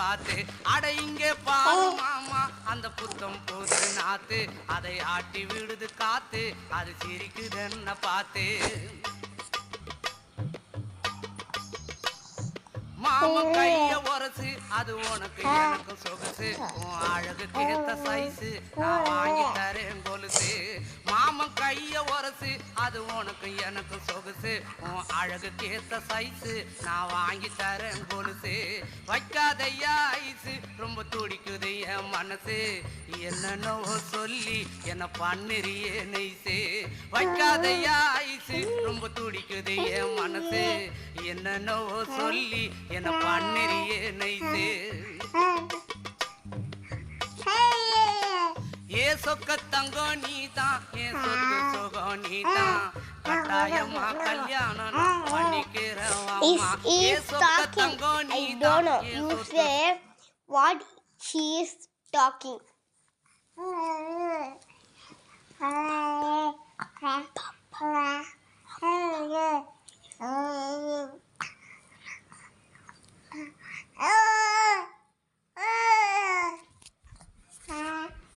பார்த்து அட இங்கே பாரு மாமா அந்த புத்தம் புது நாத்து அதை ஆட்டி விடுது காத்து அது சிரிக்குதுன்னு பார்த்து மாமன் கைய உரசு அது உனக்கு எனக்கு சொகுசு உன் அழகுக்கு ஏத்த சைஸு நான் வாங்கி தரேன் கொலுசு மாமன் கைய உரசு அது உனக்கு எனக்கு சொகுசு உன் அழகுக்கு ஏத்த சைஸு நான் வாங்கி தரேன் கொலுசு வைக்காதையா ஐசு ரொம்ப துடிக்குது என் மனசு என்னன்னோ சொல்லி என்ன பண்ணிரியே நெய்சு வைக்காதையா ஐசு ரொம்ப துடிக்குது என் மனசு என்னன்னோ சொல்லி என்ன பண்ணிரியே நைசு ஏ சொக்க தங்கம் நீதான் ஏ சொத்து சொகம் நீதான் கட்டாயமா கல்யாணம் பண்ணிக்கிறவாமா ஏ சொக்க தங்கம் நீதான் what she is talking.